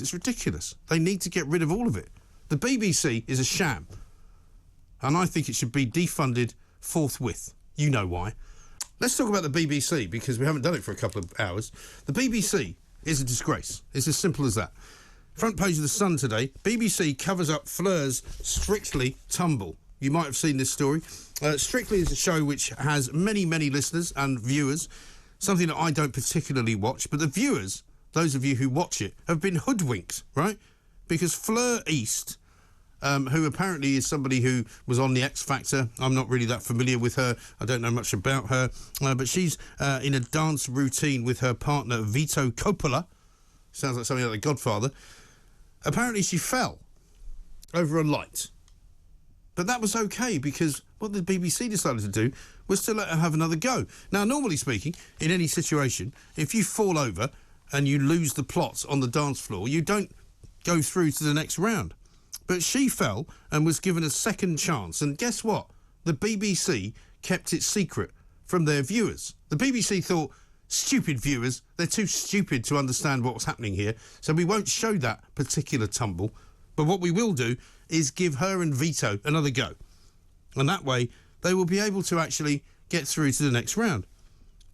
It's ridiculous. They need to get rid of all of it. The BBC is a sham. And I think it should be defunded forthwith. You know why. Let's talk about the BBC, because we haven't done it for a couple of hours. The BBC is a disgrace. It's as simple as that. Front page of The Sun today, BBC covers up Fleur's Strictly tumble. You might have seen this story. Strictly is a show which has many, many listeners and viewers, something that I don't particularly watch, but the viewers, those of you who watch it, have been hoodwinked, right? Because Fleur East, who apparently is somebody who was on the X Factor. I'm not really that familiar with her. I don't know much about her. But she's in a dance routine with her partner, Vito Coppola. Sounds like something like The Godfather. Apparently she fell over a light. But that was okay, because what the BBC decided to do was to let her have another go. Now, normally speaking, in any situation, if you fall over and you lose the plot on the dance floor, you don't go through to the next round. But she fell and was given a second chance. And guess what? The BBC kept it secret from their viewers. The BBC thought, stupid viewers, they're too stupid to understand what's happening here, so we won't show that particular tumble. But what we will do is give her and Vito another go. And that way, they will be able to actually get through to the next round.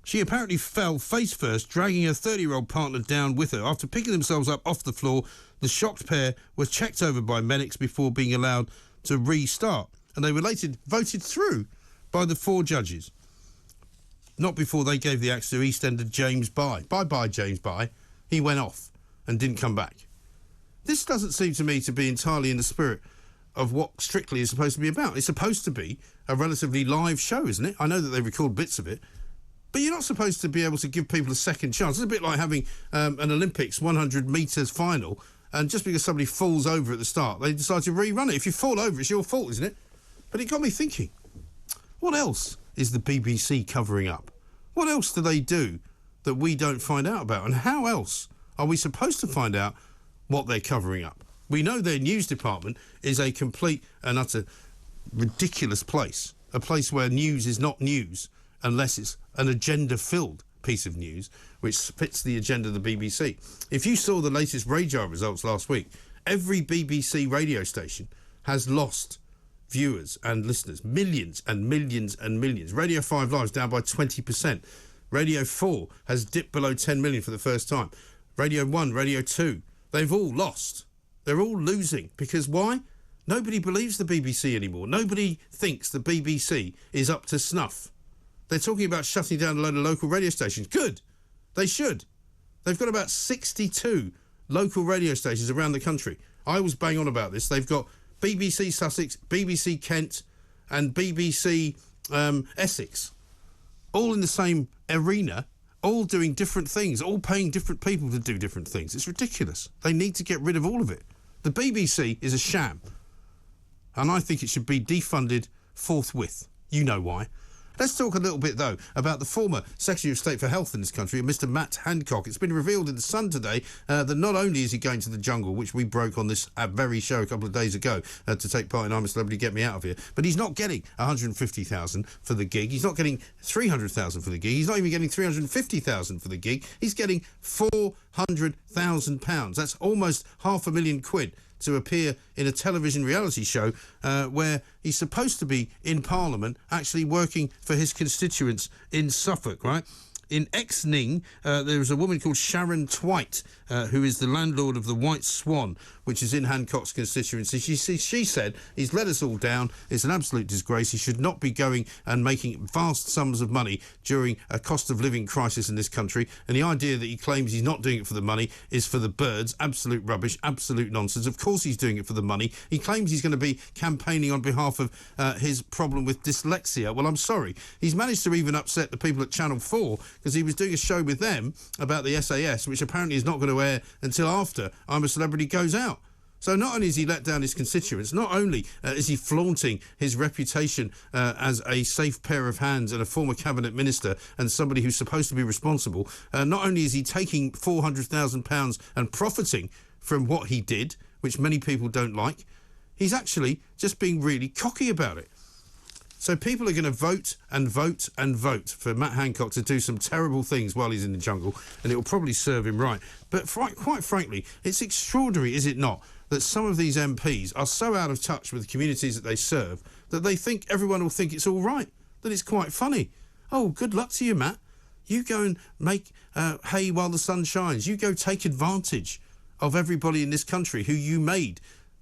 She apparently fell face first, dragging her 30-year-old partner down with her. After picking themselves up off the floor, the shocked pair were checked over by medics before being allowed to restart. And they were later voted through by the 4 judges. Not before they gave the axe to EastEnder James Bye. Bye-bye, James Bye. He went off and didn't come back. This doesn't seem to me to be entirely in the spirit of what Strictly is supposed to be about. It's supposed to be a relatively live show, isn't it? I know that they record bits of it, but you're not supposed to be able to give people a second chance. It's a bit like having an Olympics 100 metres final, and just because somebody falls over at the start, they decide to rerun it. If you fall over, it's your fault, isn't it? But it got me thinking, what else is the BBC covering up? What else do they do that we don't find out about? And how else are we supposed to find out what they're covering up? We know their news department is a complete and utter ridiculous place, a place where news is not news unless it's an agenda-filled piece of news which fits the agenda of the BBC. If you saw the latest radar results last week, every BBC radio station has lost viewers and listeners, millions and millions and millions. Radio 5 Live's down by 20%. Radio 4 has dipped below 10 million for the first time. Radio 1, Radio 2, they've all lost. They're all losing. Because why? Nobody believes the BBC anymore. Nobody thinks the BBC is up to snuff. They're talking about shutting down a load of local radio stations. Good. They should. They've got about 62 local radio stations around the country. I was bang on about this. They've got BBC Sussex, BBC Kent and BBC Essex, all in the same arena, all doing different things, all paying different people to do different things. It's ridiculous. They need to get rid of all of it. The BBC is a sham, and I think it should be defunded forthwith. You know why. Let's talk a little bit, though, about the former Secretary of State for Health in this country, Mr. Matt Hancock. It's been revealed in The Sun today that not only is he going to the jungle, which we broke on this very show a couple of days ago to take part in I'm a Celebrity, Get Me Out of Here, but he's not getting $150,000 for the gig. He's not getting $300,000 for the gig. He's not even getting $350,000 for the gig. He's getting £400,000. That's almost £500,000 to appear in a television reality show where he's supposed to be in Parliament actually working for his constituents in Suffolk, right? In Exning, there is a woman called Sharon Twite, who is the landlord of the White Swan, which is in Hancock's constituency. She said, he's let us all down. It's an absolute disgrace. He should not be going and making vast sums of money during a cost of living crisis in this country. And the idea that he claims he's not doing it for the money is for the birds. Absolute rubbish, absolute nonsense. Of course he's doing it for the money. He claims he's going to be campaigning on behalf of his problem with dyslexia. Well, I'm sorry. He's managed to even upset the people at Channel 4 because he was doing a show with them about the SAS, which apparently is not going to air until after I'm a Celebrity goes out. So not only has he let down his constituents, not only is he flaunting his reputation as a safe pair of hands and a former cabinet minister and somebody who's supposed to be responsible, not only is he taking £400,000 and profiting from what he did, which many people don't like, he's actually just being really cocky about it. So people are going to vote and vote and vote for Matt Hancock to do some terrible things while he's in the jungle, and it will probably serve him right. But quite frankly, it's extraordinary, is it not, that some of these MPs are so out of touch with the communities that they serve that they think everyone will think it's all right, that it's quite funny. Oh, good luck to you, Matt. You go and make hay while the sun shines. You go take advantage of everybody in this country who you made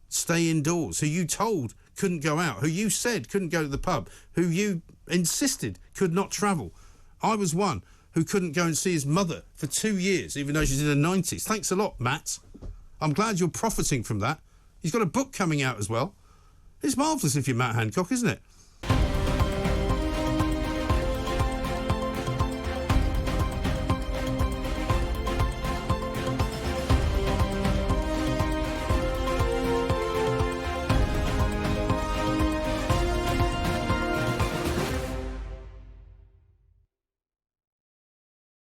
stay indoors, who you told couldn't go out, who you said couldn't go to the pub, who you insisted could not travel. I was one who couldn't go and see his mother for 2 years, even though she's in her 90s. Thanks a lot, Matt. I'm glad you're profiting from that. He's got a book coming out as well. It's marvellous if you're Matt Hancock, isn't it?